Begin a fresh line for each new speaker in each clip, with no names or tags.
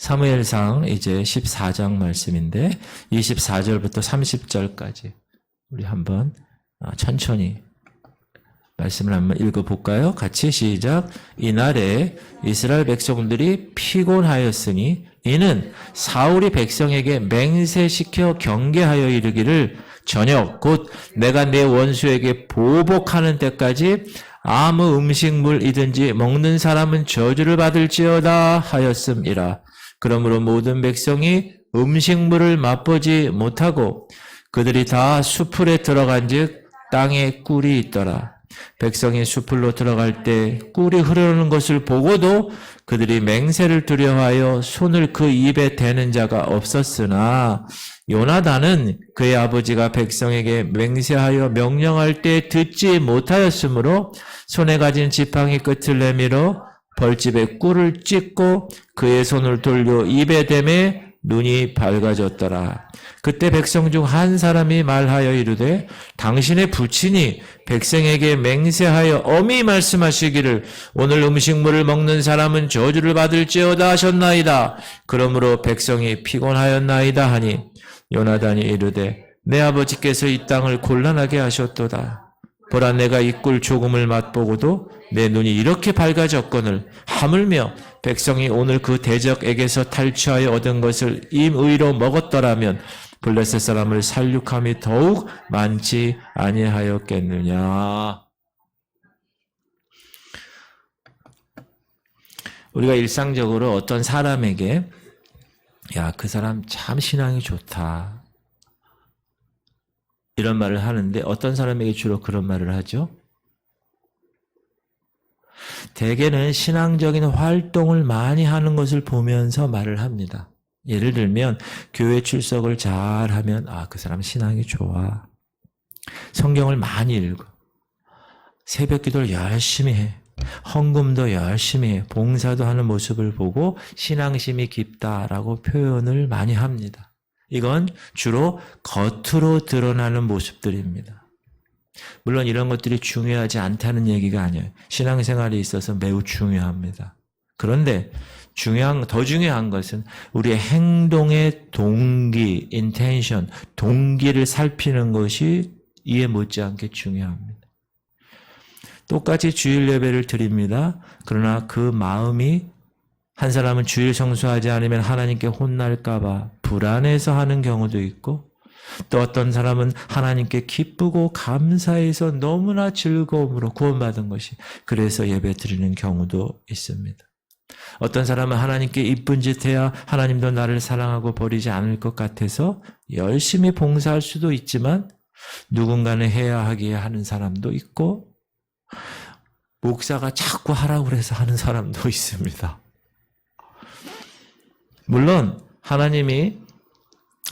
사무엘상 이제 14장 말씀인데 24절부터 30절까지 우리 한번 천천히 말씀을 한번 읽어볼까요? 같이 시작. 이날에 이스라엘 백성들이 피곤하였으니 이는 사울이 백성에게 맹세시켜 경계하여 이르기를 저녁 곧 내가 내 원수에게 보복하는 때까지 아무 음식물이든지 먹는 사람은 저주를 받을지어다 하였음이라. 그러므로 모든 백성이 음식물을 맛보지 못하고 그들이 다 수풀에 들어간즉 땅에 꿀이 있더라. 백성이 수풀로 들어갈 때 꿀이 흐르는 것을 보고도 그들이 맹세를 두려워하여 손을 그 입에 대는 자가 없었으나 요나단은 그의 아버지가 백성에게 맹세하여 명령할 때 듣지 못하였으므로 손에 가진 지팡이 끝을 내밀어 벌집에 꿀을 찢고 그의 손을 돌려 입에 대매 눈이 밝아졌더라. 그때 백성 중 한 사람이 말하여 이르되 당신의 부친이 백성에게 맹세하여 엄히 말씀하시기를 오늘 음식물을 먹는 사람은 저주를 받을지어다 하셨나이다. 그러므로 백성이 피곤하였나이다 하니 요나단이 이르되 내 아버지께서 이 땅을 곤란하게 하셨도다. 보라 내가 이 꿀 조금을 맛보고도 내 눈이 이렇게 밝아졌거늘 하물며 백성이 오늘 그 대적에게서 탈취하여 얻은 것을 임의로 먹었더라면 블레셋 사람을 살육함이 더욱 많지 아니하였겠느냐. 우리가 일상적으로 어떤 사람에게 야, 그 사람 참 신앙이 좋다 이런 말을 하는데 어떤 사람에게 주로 그런 말을 하죠? 대개는 신앙적인 활동을 많이 하는 것을 보면서 말을 합니다. 예를 들면 교회 출석을 잘하면 그 사람 신앙이 좋아. 성경을 많이 읽어. 새벽 기도를 열심히 해. 헌금도 열심히 해. 봉사도 하는 모습을 보고 신앙심이 깊다라고 표현을 많이 합니다. 이건 주로 겉으로 드러나는 모습들입니다. 물론 이런 것들이 중요하지 않다는 얘기가 아니에요. 신앙생활에 있어서 매우 중요합니다. 그런데 더 중요한 것은 우리의 행동의 동기, intention, 동기를 살피는 것이 이에 못지않게 중요합니다. 똑같이 주일 예배를 드립니다. 그러나 그 마음이 한 사람은 주일 성수하지 않으면 하나님께 혼날까 봐 불안해서 하는 경우도 있고 또 어떤 사람은 하나님께 기쁘고 감사해서 너무나 즐거움으로 구원받은 것이 그래서 예배 드리는 경우도 있습니다. 어떤 사람은 하나님께 이쁜 짓 해야 하나님도 나를 사랑하고 버리지 않을 것 같아서 열심히 봉사할 수도 있지만 누군가는 해야 하기에 하는 사람도 있고 목사가 자꾸 하라고 그래서 하는 사람도 있습니다. 물론 하나님이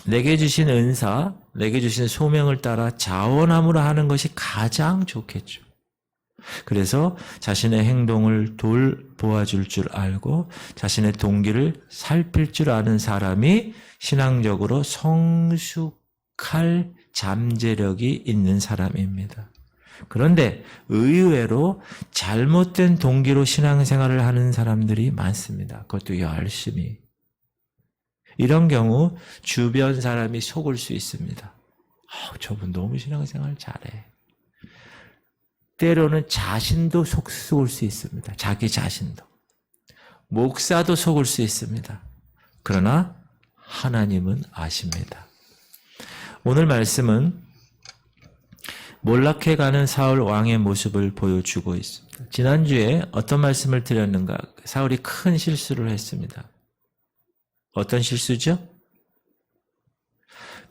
내게 주신 은사, 내게 주신 소명을 따라 자원함으로 하는 것이 가장 좋겠죠. 그래서 자신의 행동을 돌보아줄 줄 알고 자신의 동기를 살필 줄 아는 사람이 신앙적으로 성숙할 잠재력이 있는 사람입니다. 그런데 의외로 잘못된 동기로 신앙생활을 하는 사람들이 많습니다. 그것도 열심히. 이런 경우 주변 사람이 속을 수 있습니다. 저분 너무 신앙생활 잘해. 때로는 자신도 속을 수 있습니다. 자기 자신도. 목사도 속을 수 있습니다. 그러나 하나님은 아십니다. 오늘 말씀은 몰락해가는 사울 왕의 모습을 보여주고 있습니다. 지난주에 어떤 말씀을 드렸는가? 사울이 큰 실수를 했습니다. 어떤 실수죠?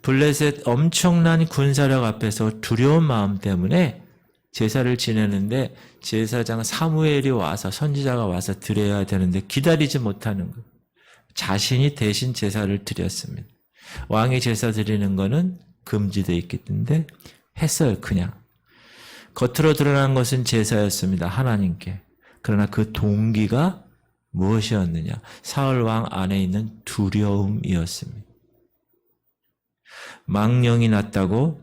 블레셋 엄청난 군사력 앞에서 두려운 마음 때문에 제사를 지내는데 제사장 사무엘이 와서 선지자가 와서 드려야 되는데 기다리지 못하는 것. 자신이 대신 제사를 드렸습니다. 왕이 제사 드리는 거는 금지되어 있기 때문에 했어요. 그냥. 겉으로 드러난 것은 제사였습니다. 하나님께. 그러나 그 동기가 무엇이었느냐? 사울 왕 안에 있는 두려움이었습니다. 망령이 났다고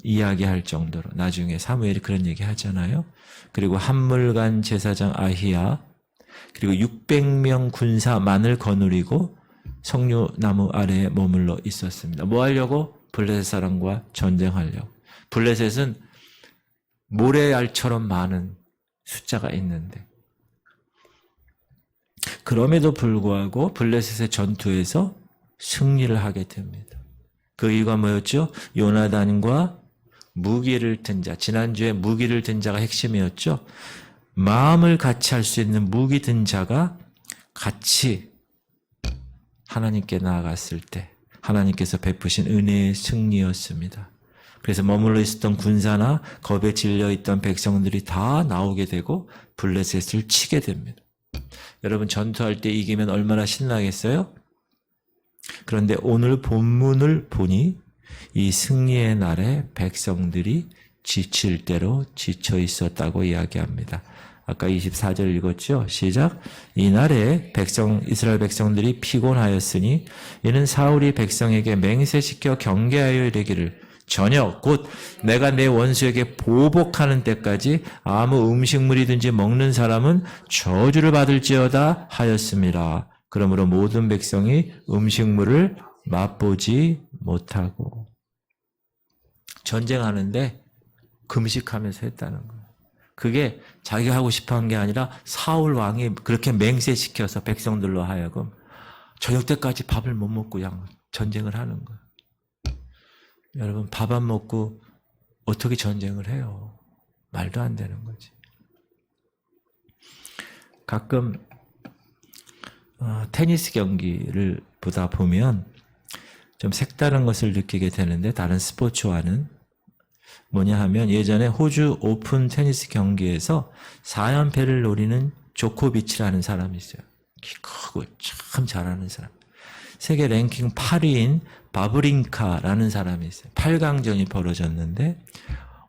이야기할 정도로 나중에 사무엘이 그런 얘기 하잖아요. 그리고 한물간 제사장 아히야 그리고 600명 군사만을 거느리고 석류나무 아래에 머물러 있었습니다. 뭐 하려고? 블레셋 사람과 전쟁하려고. 블레셋은 모래알처럼 많은 숫자가 있는데 그럼에도 불구하고 블레셋의 전투에서 승리를 하게 됩니다. 그 이유가 뭐였죠? 요나단과 무기를 든 자, 지난주에 무기를 든 자가 핵심이었죠. 마음을 같이 할 수 있는 무기 든 자가 같이 하나님께 나아갔을 때 하나님께서 베푸신 은혜의 승리였습니다. 그래서 머물러 있었던 군사나 겁에 질려있던 백성들이 다 나오게 되고 블레셋을 치게 됩니다. 여러분 전투할 때 이기면 얼마나 신나겠어요? 그런데 오늘 본문을 보니 이 승리의 날에 백성들이 지칠 대로 지쳐 있었다고 이야기합니다. 아까 24절 읽었죠? 시작. 이날에 이스라엘 백성들이 피곤하였으니 이는 사울이 백성에게 맹세시켜 경계하여 이르기를 저녁 곧 내가 내 원수에게 보복하는 때까지 아무 음식물이든지 먹는 사람은 저주를 받을지어다 하였습니다. 그러므로 모든 백성이 음식물을 맛보지 못하고 전쟁하는데 금식하면서 했다는 거예요. 그게 자기가 하고 싶어 한 게 아니라 사울 왕이 그렇게 맹세시켜서 백성들로 하여금 저녁 때까지 밥을 못 먹고 그냥 전쟁을 하는 거예요. 여러분 밥 안 먹고 어떻게 전쟁을 해요? 말도 안 되는 거지. 가끔 테니스 경기를 보다 보면 좀 색다른 것을 느끼게 되는데 다른 스포츠와는 뭐냐 하면 예전에 호주 오픈 테니스 경기에서 4연패를 노리는 조코비치라는 사람이 있어요. 키 크고 참 잘하는 사람. 세계 랭킹 8위인 바브린카라는 사람이 있어요. 8강전이 벌어졌는데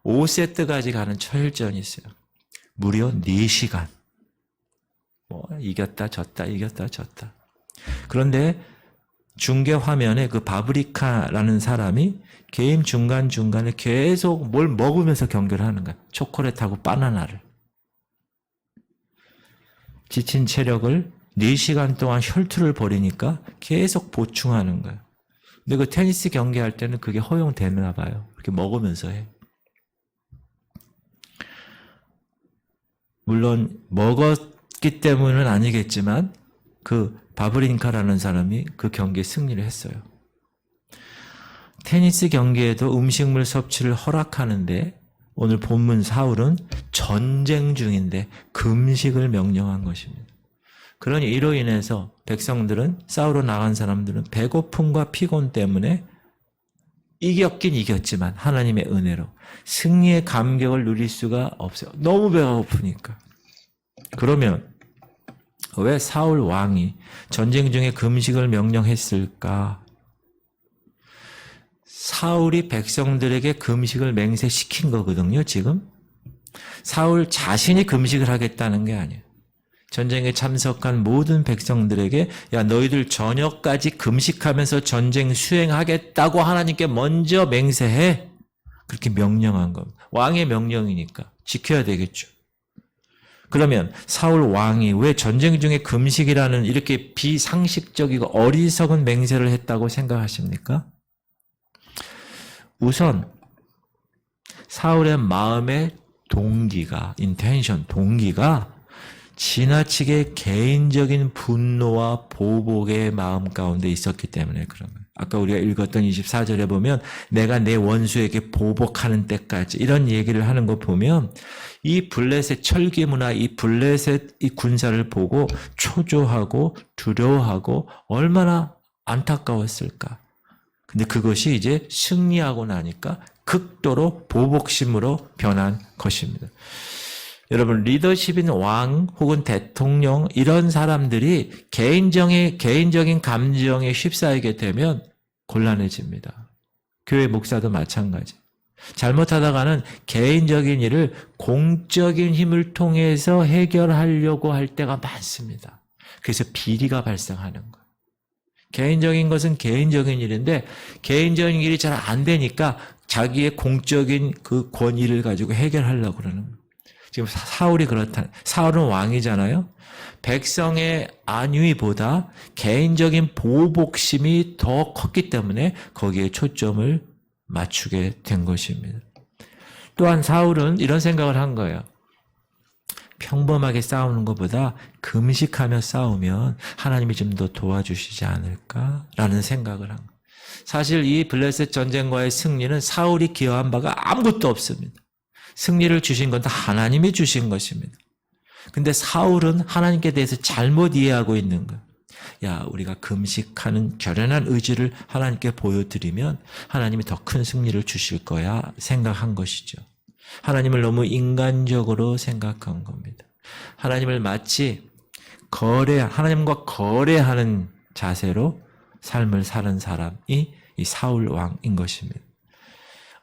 5세트까지 가는 철전이 있어요. 무려 4시간. 이겼다 졌다 이겼다 졌다. 그런데 중계 화면에 그 바브리카라는 사람이 게임 중간중간에 계속 뭘 먹으면서 경기를 하는 거야. 초콜릿하고 바나나를. 지친 체력을 4시간 동안 혈투를 벌이니까 계속 보충하는 거야. 근데 그 테니스 경기할 때는 그게 허용되나 봐요. 그렇게 먹으면서 해. 물론 먹었기 때문은 아니겠지만 그 바브린카라는 사람이 그 경기에 승리를 했어요. 테니스 경기에도 음식물 섭취를 허락하는데 오늘 본문 사울은 전쟁 중인데 금식을 명령한 것입니다. 그러니 이로 인해서 백성들은 싸우러 나간 사람들은 배고픔과 피곤 때문에 이겼긴 이겼지만 하나님의 은혜로 승리의 감격을 누릴 수가 없어요. 너무 배가 고프니까. 그러면 왜 사울 왕이 전쟁 중에 금식을 명령했을까? 사울이 백성들에게 금식을 맹세시킨 거거든요, 지금. 사울 자신이 금식을 하겠다는 게 아니에요. 전쟁에 참석한 모든 백성들에게 야 너희들 저녁까지 금식하면서 전쟁 수행하겠다고 하나님께 먼저 맹세해. 그렇게 명령한 겁니다. 왕의 명령이니까 지켜야 되겠죠. 그러면 사울 왕이 왜 전쟁 중에 금식이라는 이렇게 비상식적이고 어리석은 맹세를 했다고 생각하십니까? 우선 사울의 마음의 동기가 지나치게 개인적인 분노와 보복의 마음 가운데 있었기 때문에 그런 거예요. 아까 우리가 읽었던 24절에 보면 내가 내 원수에게 보복하는 때까지 이런 얘기를 하는 거 보면 이 블레셋 철기문화, 이 블레셋 이 군사를 보고 초조하고 두려워하고 얼마나 안타까웠을까. 근데 그것이 이제 승리하고 나니까 극도로 보복심으로 변한 것입니다. 여러분 리더십인 왕 혹은 대통령 이런 사람들이 개인적인 감정에 휩싸이게 되면 곤란해집니다. 교회 목사도 마찬가지. 잘못하다가는 개인적인 일을 공적인 힘을 통해서 해결하려고 할 때가 많습니다. 그래서 비리가 발생하는 거예요. 개인적인 것은 개인적인 일인데 개인적인 일이 잘 안 되니까 자기의 공적인 그 권위를 가지고 해결하려고 그러는 거예요. 지금 사울이 그렇다. 사울은 왕이잖아요. 백성의 안위보다 개인적인 보복심이 더 컸기 때문에 거기에 초점을 맞추게 된 것입니다. 또한 사울은 이런 생각을 한 거예요. 평범하게 싸우는 것보다 금식하며 싸우면 하나님이 좀 더 도와주시지 않을까라는 생각을 한 거예요. 사실 이 블레셋 전쟁과의 승리는 사울이 기여한 바가 아무것도 없습니다. 승리를 주신 건 다 하나님이 주신 것입니다. 근데 사울은 하나님께 대해서 잘못 이해하고 있는 거예요. 야, 우리가 금식하는 결연한 의지를 하나님께 보여드리면 하나님이 더 큰 승리를 주실 거야 생각한 것이죠. 하나님을 너무 인간적으로 생각한 겁니다. 하나님을 마치 하나님과 거래하는 자세로 삶을 사는 사람이 이 사울 왕인 것입니다.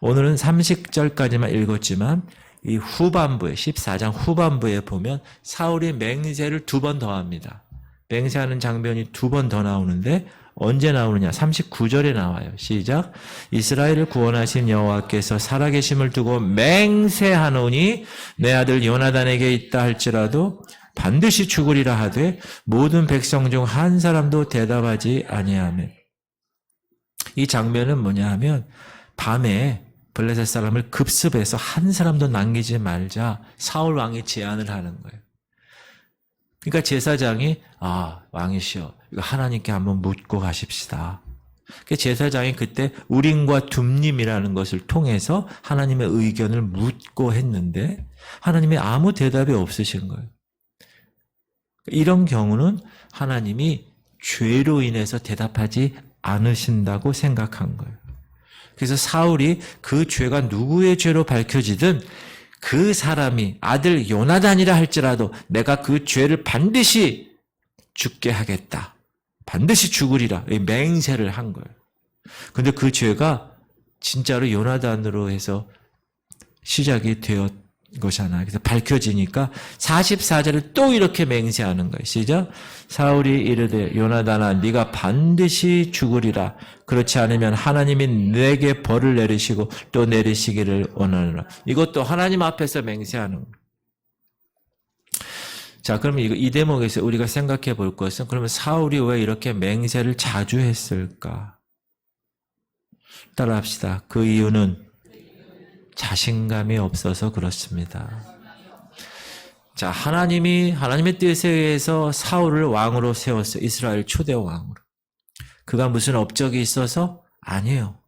오늘은 30절까지만 읽었지만 이 후반부에 14장 후반부에 보면 사울이 맹세를 2번 더 합니다. 맹세하는 장면이 2번 더 나오는데 언제 나오느냐? 39절에 나와요. 시작. 이스라엘을 구원하신 여호와께서 살아계심을 두고 맹세하노니 내 아들 요나단에게 있다 할지라도 반드시 죽으리라 하되 모든 백성 중 한 사람도 대답하지 아니하며. 이 장면은 뭐냐 하면 밤에 블레셋 사람을 급습해서 한 사람도 남기지 말자 사울 왕이 제안을 하는 거예요. 그러니까 제사장이 왕이시여 이거 하나님께 한번 묻고 가십시다. 제사장이 그때 우림과 둠림이라는 것을 통해서 하나님의 의견을 묻고 했는데 하나님이 아무 대답이 없으신 거예요. 이런 경우는 하나님이 죄로 인해서 대답하지 않으신다고 생각한 거예요. 그래서 사울이 그 죄가 누구의 죄로 밝혀지든 그 사람이 아들 요나단이라 할지라도 내가 그 죄를 반드시 죽게 하겠다. 반드시 죽으리라. 맹세를 한 거예요. 근데 그 죄가 진짜로 요나단으로 해서 시작이 되었 것이잖아요. 그래서 밝혀지니까 44절을 또 이렇게 맹세하는 거예요. 시작. 사울이 이르되 요나단아 네가 반드시 죽으리라. 그렇지 않으면 하나님이 내게 벌을 내리시고 또 내리시기를 원하노라. 이것도 하나님 앞에서 맹세하는 거예요. 자, 그러면 이 대목에서 우리가 생각해 볼 것은 그러면 사울이 왜 이렇게 맹세를 자주 했을까? 따라합시다. 그 이유는 자신감이 없어서 그렇습니다. 자, 하나님의 뜻에 의해서 사울을 왕으로 세웠어요. 이스라엘 초대 왕으로. 그가 무슨 업적이 있어서? 아니에요.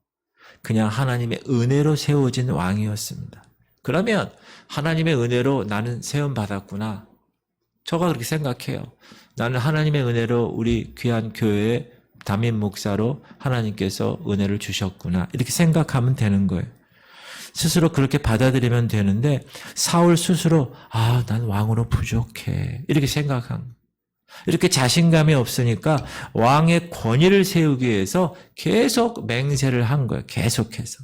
그냥 하나님의 은혜로 세워진 왕이었습니다. 그러면 하나님의 은혜로 나는 세움 받았구나. 저가 그렇게 생각해요. 나는 하나님의 은혜로 우리 귀한 교회의 담임 목사로 하나님께서 은혜를 주셨구나. 이렇게 생각하면 되는 거예요. 스스로 그렇게 받아들이면 되는데 사울 스스로 난 왕으로 부족해. 이렇게 생각한. 이렇게 자신감이 없으니까 왕의 권위를 세우기 위해서 계속 맹세를 한 거예요. 계속해서.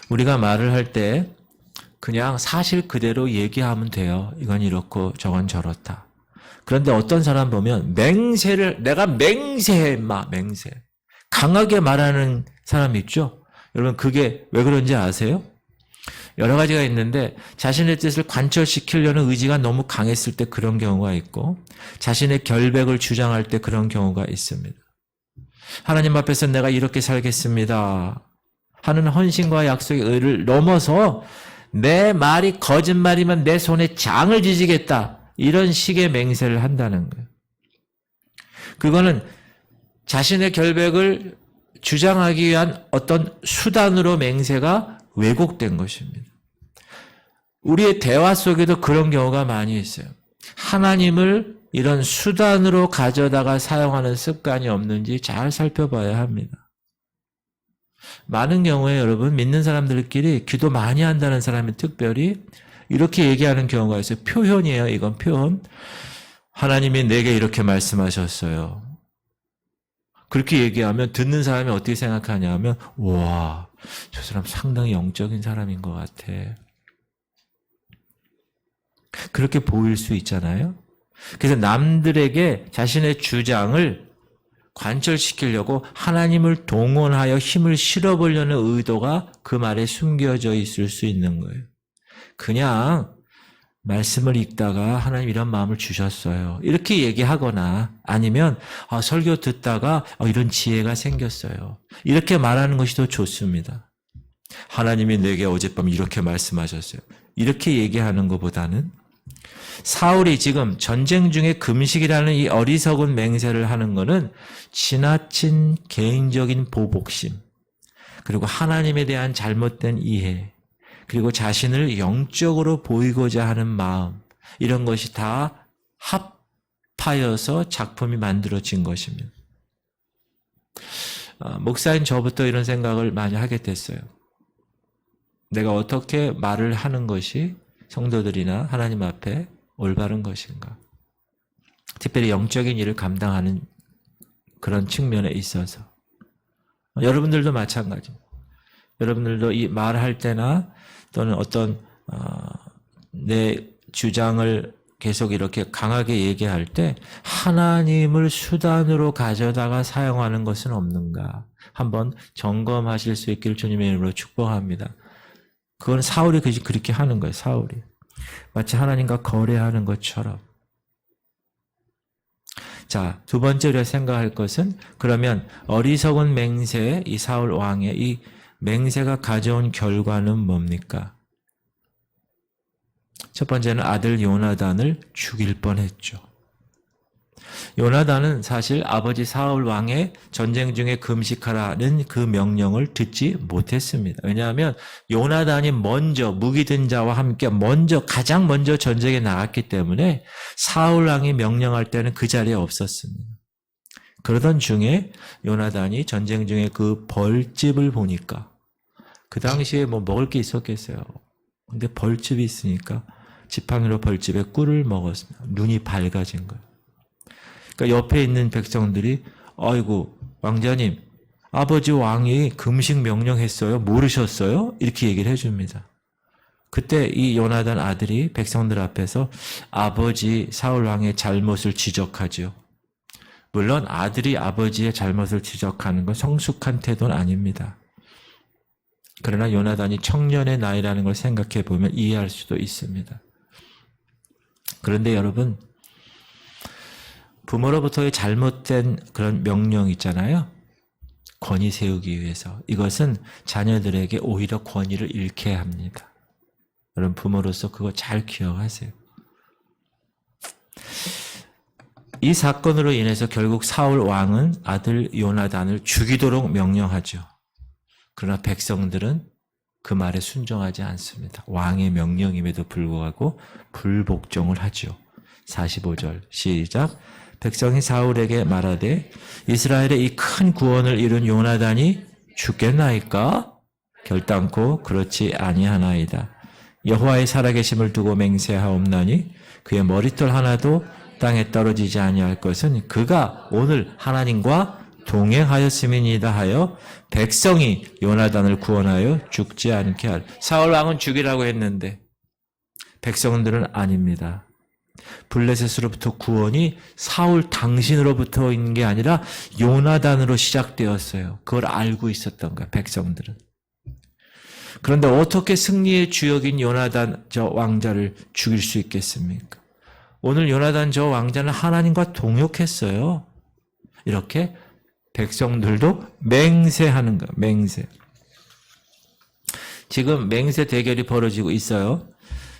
우리가 말을 할 때 그냥 사실 그대로 얘기하면 돼요. 이건 이렇고 저건 저렇다. 그런데 어떤 사람 보면 내가 맹세해 맹세. 강하게 말하는 사람 있죠? 여러분 그게 왜 그런지 아세요? 여러 가지가 있는데 자신의 뜻을 관철시키려는 의지가 너무 강했을 때 그런 경우가 있고 자신의 결백을 주장할 때 그런 경우가 있습니다. 하나님 앞에서 내가 이렇게 살겠습니다 하는 헌신과 약속의 의를 넘어서 내 말이 거짓말이면 내 손에 장을 지지겠다 이런 식의 맹세를 한다는 거예요. 그거는 자신의 결백을 주장하기 위한 어떤 수단으로 맹세가 왜곡된 것입니다. 우리의 대화 속에도 그런 경우가 많이 있어요. 하나님을 이런 수단으로 가져다가 사용하는 습관이 없는지 잘 살펴봐야 합니다. 많은 경우에 여러분 믿는 사람들끼리 기도 많이 한다는 사람이 특별히 이렇게 얘기하는 경우가 있어요. 표현이에요. 이건 표현. 하나님이 내게 이렇게 말씀하셨어요. 그렇게 얘기하면 듣는 사람이 어떻게 생각하냐면 와, 저 사람 상당히 영적인 사람인 것 같아. 그렇게 보일 수 있잖아요. 그래서 남들에게 자신의 주장을 관철시키려고 하나님을 동원하여 힘을 실어보려는 의도가 그 말에 숨겨져 있을 수 있는 거예요. 그냥 말씀을 읽다가 하나님 이런 마음을 주셨어요. 이렇게 얘기하거나 아니면 설교 듣다가 이런 지혜가 생겼어요. 이렇게 말하는 것이 더 좋습니다. 하나님이 내게 어젯밤 이렇게 말씀하셨어요. 이렇게 얘기하는 것보다는 사울이 지금 전쟁 중에 금식이라는 이 어리석은 맹세를 하는 것은 지나친 개인적인 보복심, 그리고 하나님에 대한 잘못된 이해, 그리고 자신을 영적으로 보이고자 하는 마음, 이런 것이 다 합하여서 작품이 만들어진 것입니다. 목사인 저부터 이런 생각을 많이 하게 됐어요. 내가 어떻게 말을 하는 것이 성도들이나 하나님 앞에 올바른 것인가? 특별히 영적인 일을 감당하는 그런 측면에 있어서. 여러분들도 마찬가지입니다. 여러분들도 이 말할 때나 또는 어떤 내 주장을 계속 이렇게 강하게 얘기할 때 하나님을 수단으로 가져다가 사용하는 것은 없는가? 한번 점검하실 수 있기를 주님의 이름으로 축복합니다. 그건 사울이 그렇게 하는 거예요. 사울이. 마치 하나님과 거래하는 것처럼. 자, 두 번째 우리가 생각할 것은 그러면 어리석은 맹세, 이 사울 왕의 이 맹세가 가져온 결과는 뭡니까? 첫 번째는 아들 요나단을 죽일 뻔했죠. 요나단은 사실 아버지 사울 왕의 전쟁 중에 금식하라는 그 명령을 듣지 못했습니다. 왜냐하면 요나단이 먼저 무기 든 자와 함께 가장 먼저 전쟁에 나갔기 때문에 사울 왕이 명령할 때는 그 자리에 없었습니다. 그러던 중에 요나단이 전쟁 중에 그 벌집을 보니까 그 당시에 먹을 게 있었겠어요. 근데 벌집이 있으니까 지팡이로 벌집에 꿀을 먹었습니다. 눈이 밝아진 거예요. 그러니까 옆에 있는 백성들이 아이고 왕자님, 아버지 왕이 금식 명령했어요? 모르셨어요? 이렇게 얘기를 해줍니다. 그때 이 요나단 아들이 백성들 앞에서 아버지 사울 왕의 잘못을 지적하죠. 물론 아들이 아버지의 잘못을 지적하는 건 성숙한 태도는 아닙니다. 그러나 요나단이 청년의 나이라는 걸 생각해 보면 이해할 수도 있습니다. 그런데 여러분, 부모로부터의 잘못된 그런 명령 있잖아요. 권위 세우기 위해서. 이것은 자녀들에게 오히려 권위를 잃게 합니다. 여러분 부모로서 그거 잘 기억하세요. 이 사건으로 인해서 결국 사울 왕은 아들 요나단을 죽이도록 명령하죠. 그러나 백성들은 그 말에 순종하지 않습니다. 왕의 명령임에도 불구하고 불복종을 하죠. 45절 시작. 백성이 사울에게 말하되 이스라엘의 이 큰 구원을 이룬 요나단이 죽겠나이까? 결단코 그렇지 아니하나이다. 여호와의 살아계심을 두고 맹세하옵나니 그의 머리털 하나도 땅에 떨어지지 아니할 것은 그가 오늘 하나님과 동행하였음이니이다 하여 백성이 요나단을 구원하여 죽지 않게 할. 사울 왕은 죽이라고 했는데 백성들은 아닙니다. 블레셋으로부터 구원이 사울 당신으로부터인 게 아니라 요나단으로 시작되었어요. 그걸 알고 있었던 거야, 백성들은. 그런데 어떻게 승리의 주역인 요나단 저 왕자를 죽일 수 있겠습니까? 오늘 요나단 저 왕자는 하나님과 동역했어요. 이렇게 백성들도 맹세하는 거야, 맹세. 지금 맹세 대결이 벌어지고 있어요.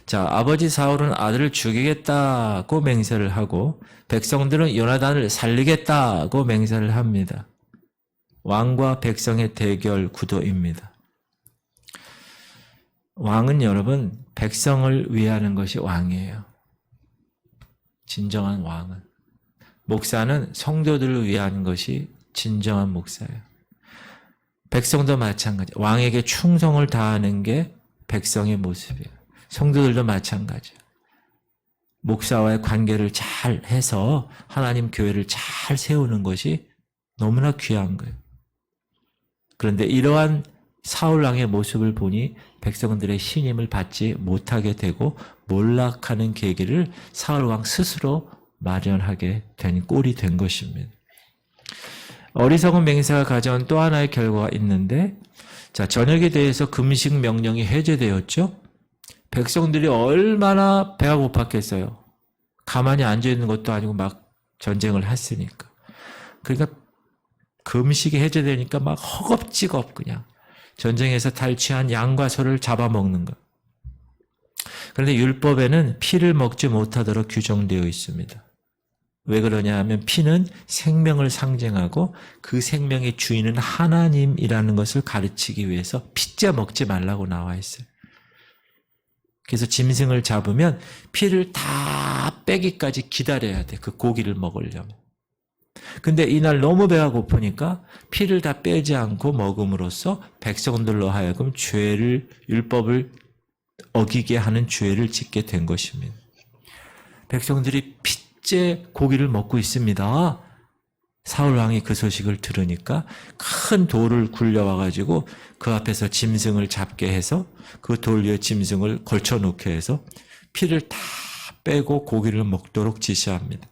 자, 아버지 사울은 아들을 죽이겠다고 맹세를 하고 백성들은 요나단을 살리겠다고 맹세를 합니다. 왕과 백성의 대결 구도입니다. 왕은 여러분 백성을 위하는 것이 왕이에요. 진정한 왕은. 목사는 성도들을 위하는 것이 진정한 목사예요. 백성도 마찬가지. 왕에게 충성을 다하는 게 백성의 모습이에요. 성도들도 마찬가지예요. 목사와의 관계를 잘 해서 하나님 교회를 잘 세우는 것이 너무나 귀한 거예요. 그런데 이러한 사울 왕의 모습을 보니 백성들의 신임을 받지 못하게 되고 몰락하는 계기를 사울 왕 스스로 마련하게 된 꼴이 된 것입니다. 어리석은 맹세가 가져온 또 하나의 결과가 있는데, 자, 저녁에 대해서 금식 명령이 해제되었죠. 백성들이 얼마나 배가 고팠겠어요. 가만히 앉아있는 것도 아니고 막 전쟁을 했으니까. 그러니까 금식이 해제되니까 막 허겁지겁 그냥 전쟁에서 탈취한 양과 소를 잡아먹는 것. 그런데 율법에는 피를 먹지 못하도록 규정되어 있습니다. 왜 그러냐 하면 피는 생명을 상징하고 그 생명의 주인은 하나님이라는 것을 가르치기 위해서 피째 먹지 말라고 나와 있어요. 그래서 짐승을 잡으면 피를 다 빼기까지 기다려야 돼. 그 고기를 먹으려면. 근데 이날 너무 배가 고프니까 피를 다 빼지 않고 먹음으로써 백성들로 하여금 율법을 어기게 하는 죄를 짓게 된 것입니다. 백성들이 피째 고기를 먹고 있습니다. 사울 왕이 그 소식을 들으니까 큰 돌을 굴려와가지고 그 앞에서 짐승을 잡게 해서 그 돌 위에 짐승을 걸쳐놓게 해서 피를 다 빼고 고기를 먹도록 지시합니다.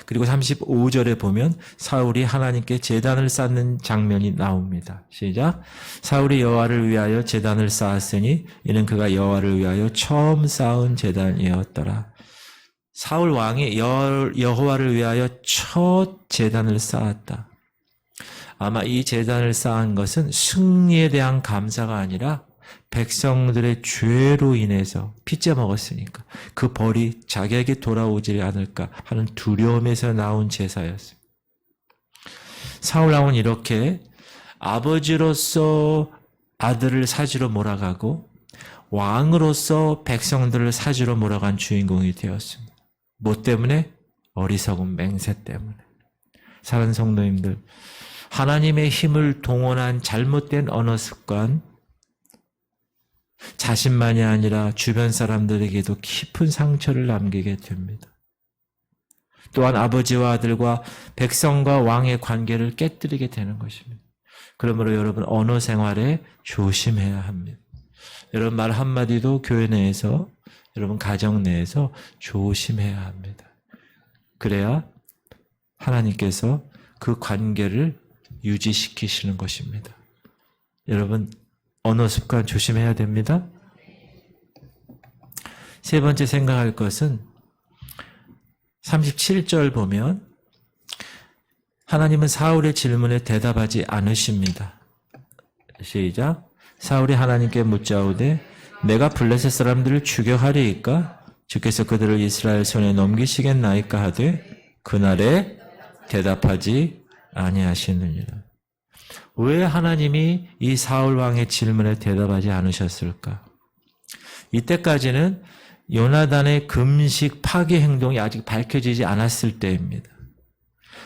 그리고 35절에 보면 사울이 하나님께 제단을 쌓는 장면이 나옵니다. 시작. 사울이 여호와를 위하여 제단을 쌓았으니 이는 그가 여호와를 위하여 처음 쌓은 제단이었더라. 사울 왕이 여호와를 위하여 첫 제단을 쌓았다. 아마 이 제단을 쌓은 것은 승리에 대한 감사가 아니라 백성들의 죄로 인해서 피째 먹었으니까 그 벌이 자기에게 돌아오지 않을까 하는 두려움에서 나온 제사였습니다. 사울 왕은 이렇게 아버지로서 아들을 사지로 몰아가고 왕으로서 백성들을 사지로 몰아간 주인공이 되었습니다. 뭐 때문에? 어리석은 맹세 때문에. 사랑하는 성도님들, 하나님의 힘을 동원한 잘못된 언어 습관, 자신만이 아니라 주변 사람들에게도 깊은 상처를 남기게 됩니다. 또한 아버지와 아들과 백성과 왕의 관계를 깨뜨리게 되는 것입니다. 그러므로 여러분 언어 생활에 조심해야 합니다. 여러분 말 한마디도 교회 내에서, 여러분 가정 내에서 조심해야 합니다. 그래야 하나님께서 그 관계를 유지시키시는 것입니다. 여러분 언어 습관 조심해야 됩니다. 세 번째 생각할 것은 37절 보면 하나님은 사울의 질문에 대답하지 않으십니다. 시작. 사울이 하나님께 묻자오되 내가 블레셋 사람들을 추격하리이까? 주께서 그들을 이스라엘 손에 넘기시겠나이까 하되 그날에 대답하지 아니하시느니라. 왜 하나님이 이 사울 왕의 질문에 대답하지 않으셨을까? 이때까지는 요나단의 금식 파괴 행동이 아직 밝혀지지 않았을 때입니다.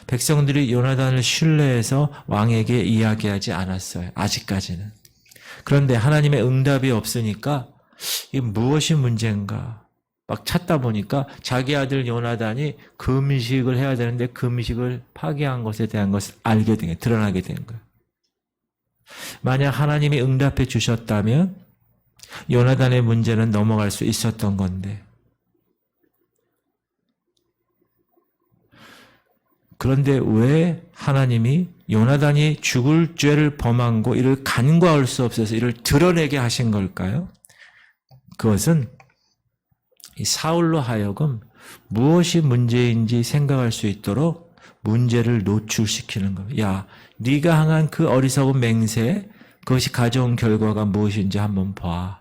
백성들이 요나단을 신뢰해서 왕에게 이야기하지 않았어요. 아직까지는. 그런데 하나님의 응답이 없으니까 이게 무엇이 문제인가 막 찾다 보니까 자기 아들 요나단이 금식을 해야 되는데 금식을 파괴한 것에 대한 것을 알게 된 거예요. 드러나게 된 거예요. 만약 하나님이 응답해 주셨다면 요나단의 문제는 넘어갈 수 있었던 건데, 그런데 왜 하나님이 요나단이 죽을 죄를 범한 거 이를 간과할 수 없어서 이를 드러내게 하신 걸까요? 그것은 이 사울로 하여금 무엇이 문제인지 생각할 수 있도록 문제를 노출시키는 겁니다. 야, 네가 행한 그 어리석은 맹세, 그것이 가져온 결과가 무엇인지 한번 봐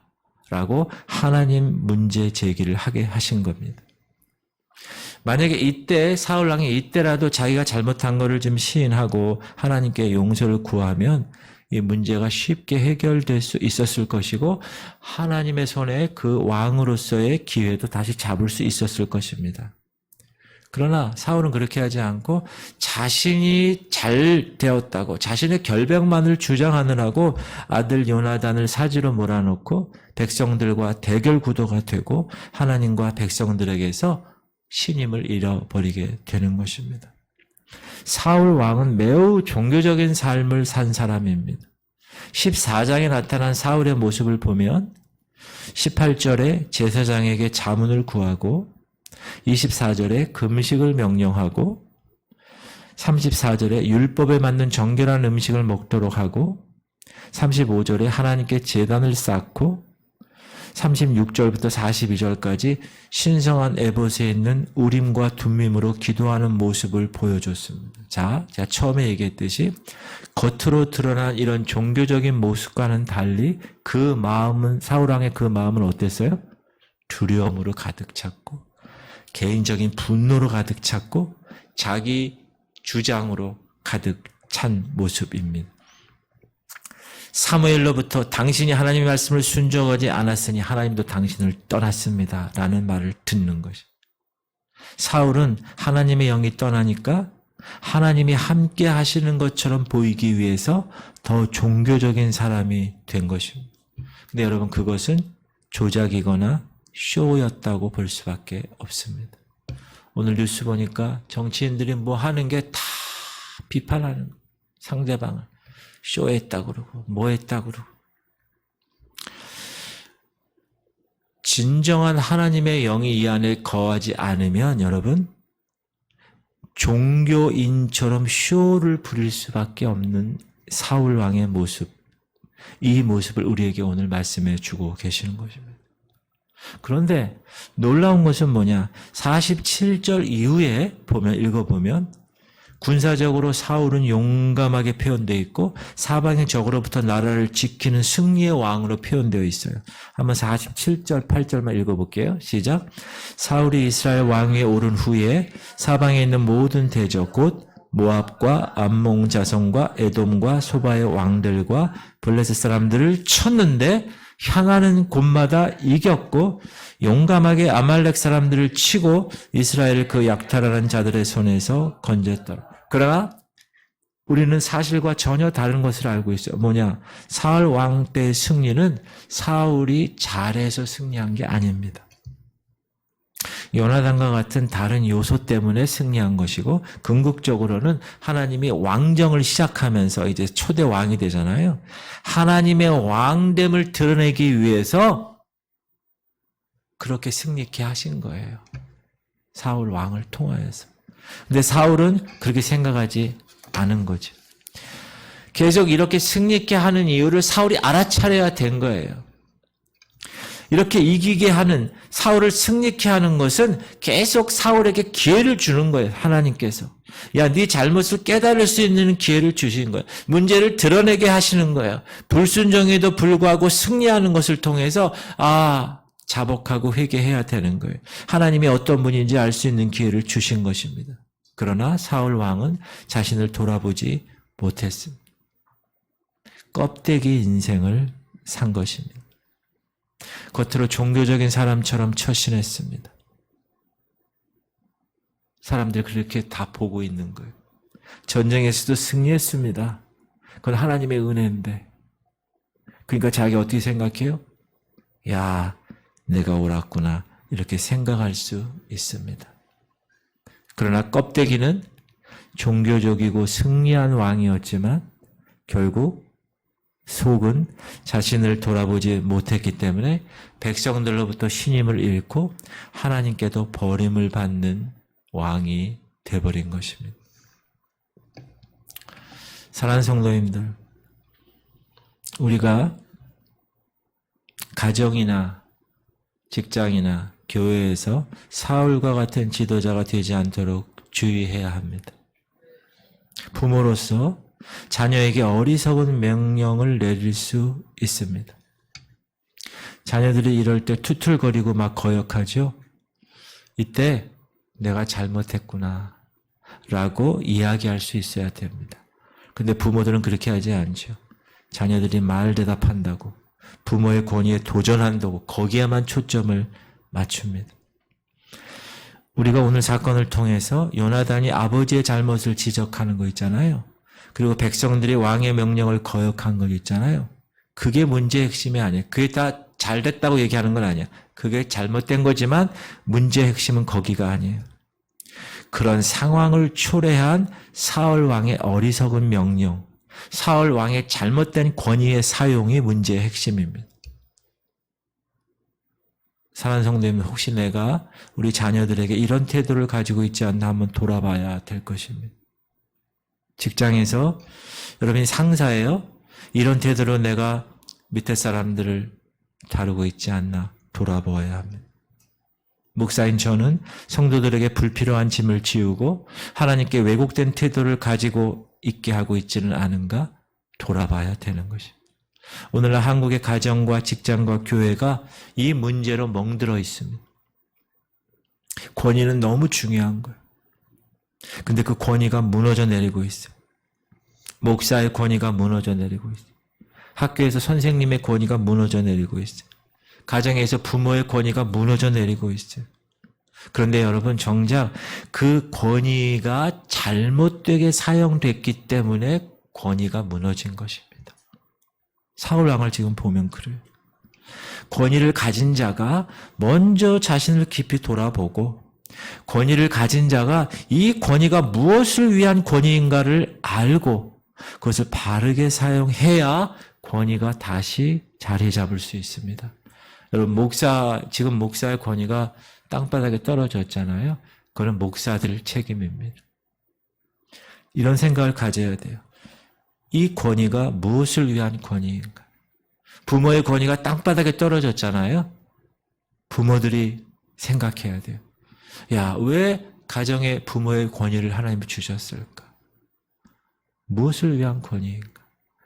라고 하나님 문제 제기를 하게 하신 겁니다. 만약에 이때 사울 왕이 이때라도 자기가 잘못한 것을 좀 시인하고 하나님께 용서를 구하면 이 문제가 쉽게 해결될 수 있었을 것이고 하나님의 손에 그 왕으로서의 기회도 다시 잡을 수 있었을 것입니다. 그러나 사울은 그렇게 하지 않고 자신이 잘 되었다고 자신의 결백만을 주장하느라고 아들 요나단을 사지로 몰아넣고 백성들과 대결 구도가 되고 하나님과 백성들에게서 신임을 잃어버리게 되는 것입니다. 사울 왕은 매우 종교적인 삶을 산 사람입니다. 14장에 나타난 사울의 모습을 보면 18절에 제사장에게 자문을 구하고 24절에 금식을 명령하고 34절에 율법에 맞는 정결한 음식을 먹도록 하고 35절에 하나님께 제단을 쌓고 36절부터 42절까지 신성한 에봇에 있는 우림과 둠밈으로 기도하는 모습을 보여줬습니다. 자, 제가 처음에 얘기했듯이 겉으로 드러난 이런 종교적인 모습과는 달리 그 마음은, 사울왕의 그 마음은 어땠어요? 두려움으로 가득 찼고 개인적인 분노로 가득 찼고 자기 주장으로 가득 찬 모습입니다. 사무엘로부터 당신이 하나님의 말씀을 순종하지 않았으니 하나님도 당신을 떠났습니다 라는 말을 듣는 것이. 사울은 하나님의 영이 떠나니까 하나님이 함께 하시는 것처럼 보이기 위해서 더 종교적인 사람이 된 것입니다. 근데 여러분, 그것은 조작이거나 쇼였다고 볼 수밖에 없습니다. 오늘 뉴스 보니까 정치인들이 뭐 하는 게 다 비판하는 거예요. 상대방을 쇼했다 그러고 뭐 했다 그러고. 진정한 하나님의 영이 이 안에 거하지 않으면 여러분, 종교인처럼 쇼를 부릴 수밖에 없는 사울 왕의 모습, 이 모습을 우리에게 오늘 말씀해 주고 계시는 것입니다. 그런데 놀라운 것은 뭐냐? 47절 이후에 읽어보면 군사적으로 사울은 용감하게 표현되어 있고 사방의 적으로부터 나라를 지키는 승리의 왕으로 표현되어 있어요. 한번 47절, 8절만 읽어볼게요. 시작. 사울이 이스라엘 왕위에 오른 후에 사방에 있는 모든 대적 곧 모압과 암몬 자손과 에돔과 소바의 왕들과 블레셋 사람들을 쳤는데 향하는 곳마다 이겼고 용감하게 아말렉 사람들을 치고 이스라엘을 그 약탈하는 자들의 손에서 건졌더라. 그러나 우리는 사실과 전혀 다른 것을 알고 있어요. 뭐냐? 사울 왕 때의 승리는 사울이 잘해서 승리한 게 아닙니다. 요나단과 같은 다른 요소 때문에 승리한 것이고, 궁극적으로는 하나님이 왕정을 시작하면서 이제 초대 왕이 되잖아요. 하나님의 왕됨을 드러내기 위해서 그렇게 승리케 하신 거예요. 사울 왕을 통하여서. 근데 사울은 그렇게 생각하지 않은 거죠. 계속 이렇게 승리케 하는 이유를 사울이 알아차려야 된 거예요. 이렇게 이기게 하는, 사울을 승리케 하는 것은 계속 사울에게 기회를 주는 거예요. 하나님께서. 야, 네 잘못을 깨달을 수 있는 기회를 주신 거예요. 문제를 드러내게 하시는 거예요. 불순종에도 불구하고 승리하는 것을 통해서 자복하고 회개해야 되는 거예요. 하나님이 어떤 분인지 알 수 있는 기회를 주신 것입니다. 그러나 사울 왕은 자신을 돌아보지 못했습니다. 껍데기 인생을 산 것입니다. 겉으로 종교적인 사람처럼 처신했습니다. 사람들이 그렇게 다 보고 있는 거예요. 전쟁에서도 승리했습니다. 그건 하나님의 은혜인데. 그러니까 자기가 어떻게 생각해요? 야, 내가 옳았구나, 이렇게 생각할 수 있습니다. 그러나 껍데기는 종교적이고 승리한 왕이었지만 결국 속은 자신을 돌아보지 못했기 때문에 백성들로부터 신임을 잃고 하나님께도 버림을 받는 왕이 되어버린 것입니다. 사랑하는 성도님들, 우리가 가정이나 직장이나 교회에서 사울과 같은 지도자가 되지 않도록 주의해야 합니다. 부모로서 자녀에게 어리석은 명령을 내릴 수 있습니다. 자녀들이 이럴 때 투툴거리고 막 거역하죠. 이때 내가 잘못했구나 라고 이야기할 수 있어야 됩니다. 근데 부모들은 그렇게 하지 않죠. 자녀들이 말 대답한다고, 부모의 권위에 도전한다고 거기에만 초점을 맞춥니다. 우리가 오늘 사건을 통해서 요나단이 아버지의 잘못을 지적하는 거 있잖아요. 그리고 백성들이 왕의 명령을 거역한 거 있잖아요. 그게 문제의 핵심이 아니에요. 그게 다 잘됐다고 얘기하는 건 아니에요. 그게 잘못된 거지만 문제의 핵심은 거기가 아니에요. 그런 상황을 초래한 사울 왕의 어리석은 명령, 사울 왕의 잘못된 권위의 사용이 문제의 핵심입니다. 사랑하는 성도님, 혹시 내가 우리 자녀들에게 이런 태도를 가지고 있지 않나 한번 돌아봐야 될 것입니다. 직장에서 여러분이 상사예요? 이런 태도로 내가 밑에 사람들을 다루고 있지 않나 돌아보아야 합니다. 목사인 저는 성도들에게 불필요한 짐을 지우고 하나님께 왜곡된 태도를 가지고 있게 하고 있지는 않은가 돌아봐야 되는 것입니다. 오늘날 한국의 가정과 직장과 교회가 이 문제로 멍들어 있습니다. 권위는 너무 중요한 거예요. 근데 그 권위가 무너져 내리고 있어요. 목사의 권위가 무너져 내리고 있어요. 학교에서 선생님의 권위가 무너져 내리고 있어요. 가정에서 부모의 권위가 무너져 내리고 있어요. 그런데 여러분, 정작 그 권위가 잘못되게 사용됐기 때문에 권위가 무너진 것입니다. 사울왕을 지금 보면 그래요. 권위를 가진 자가 먼저 자신을 깊이 돌아보고 권위를 가진 자가 이 권위가 무엇을 위한 권위인가를 알고 그것을 바르게 사용해야 권위가 다시 자리 잡을 수 있습니다. 여러분, 지금 목사의 권위가 땅바닥에 떨어졌잖아요. 그건 목사들 책임입니다. 이런 생각을 가져야 돼요. 이 권위가 무엇을 위한 권위인가? 부모의 권위가 땅바닥에 떨어졌잖아요. 부모들이 생각해야 돼요. 야, 왜 가정에 부모의 권위를 하나님이 주셨을까? 무엇을 위한 권위인가?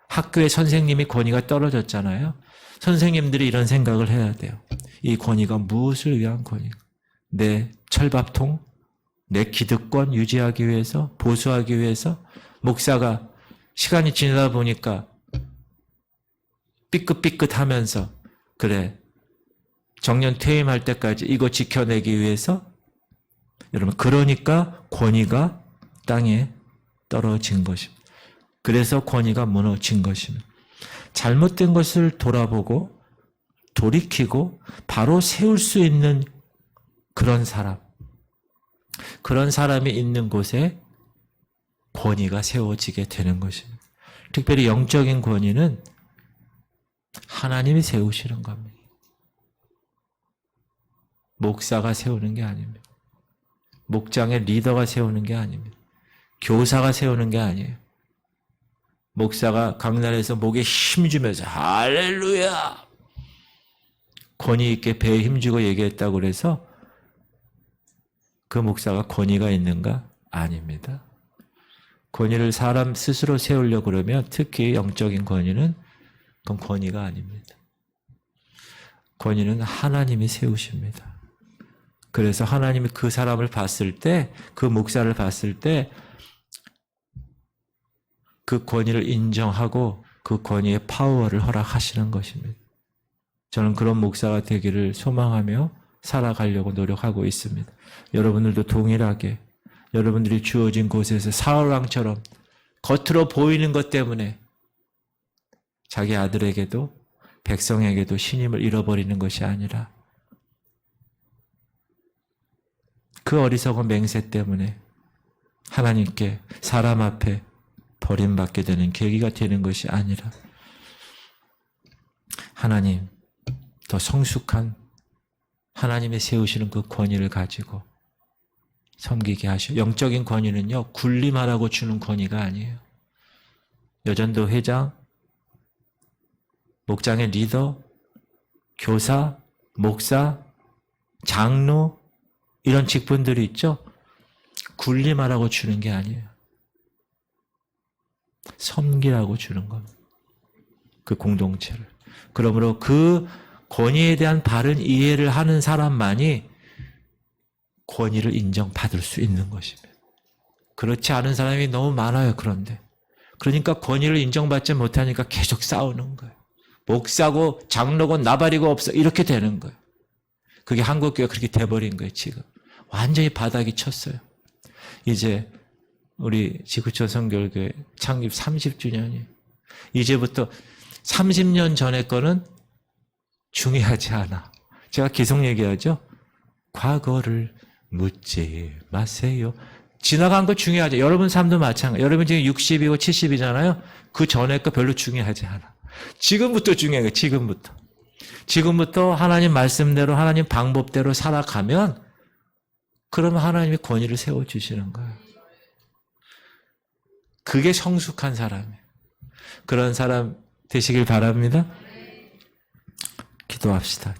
학교의 선생님이 권위가 떨어졌잖아요. 선생님들이 이런 생각을 해야 돼요. 이 권위가 무엇을 위한 권위인가? 내 철밥통, 내 기득권 유지하기 위해서, 보수하기 위해서. 목사가 시간이 지나다 보니까 삐끗삐끗하면서 그래, 정년 퇴임할 때까지 이거 지켜내기 위해서. 여러분, 그러니까 권위가 땅에 떨어진 것입니다. 그래서 권위가 무너진 것입니다. 잘못된 것을 돌아보고 돌이키고 바로 세울 수 있는 그런 사람이 있는 곳에 권위가 세워지게 되는 것입니다. 특별히 영적인 권위는 하나님이 세우시는 겁니다. 목사가 세우는 게 아닙니다. 목장의 리더가 세우는 게 아닙니다. 교사가 세우는 게 아니에요. 목사가 강단에서 목에 힘주면서 할렐루야 권위 있게 배에 힘주고 얘기했다고 그래서 그 목사가 권위가 있는가? 아닙니다. 권위를 사람 스스로 세우려고 그러면, 특히 영적인 권위는 그건 권위가 아닙니다. 권위는 하나님이 세우십니다. 그래서 하나님이 그 사람을 봤을 때, 그 목사를 봤을 때 그 권위를 인정하고 그 권위의 파워를 허락하시는 것입니다. 저는 그런 목사가 되기를 소망하며 살아가려고 노력하고 있습니다. 여러분들도 동일하게 여러분들이 주어진 곳에서 사울왕처럼 겉으로 보이는 것 때문에 자기 아들에게도 백성에게도 신임을 잃어버리는 것이 아니라 그 어리석은 맹세 때문에 하나님께 사람 앞에 버림받게 되는 계기가 되는 것이 아니라 하나님, 더 성숙한 하나님의 세우시는 그 권위를 가지고 섬기게 하시오. 영적인 권위는요, 군림하라고 주는 권위가 아니에요. 여전도 회장, 목장의 리더, 교사, 목사, 장로, 이런 직분들이 있죠. 군림하라고 주는 게 아니에요. 섬기라고 주는 겁니다. 그 공동체를. 그러므로 그 권위에 대한 바른 이해를 하는 사람만이 권위를 인정받을 수 있는 것입니다. 그렇지 않은 사람이 너무 많아요. 그러니까 권위를 인정받지 못하니까 계속 싸우는 거예요. 목사고 장로고 나발이고 없어, 이렇게 되는 거예요. 그게 한국교회가 그렇게 돼버린 거예요. 지금 완전히 바닥이 쳤어요. 이제 우리 지구촌 성결교회 창립 30주년이에요. 이제부터 30년 전의 거는 중요하지 않아. 제가 계속 얘기하죠. 과거를 묻지 마세요. 지나간 거 중요하죠. 여러분 삶도 마찬가지. 여러분 지금 60이고 70이잖아요. 그 전에 거 별로 중요하지 않아. 지금부터 중요해요. 지금부터 하나님 말씀대로 하나님 방법대로 살아가면 그러면 하나님이 권위를 세워주시는 거예요. 그게 성숙한 사람이에요. 그런 사람 되시길 바랍니다. 기도합시다.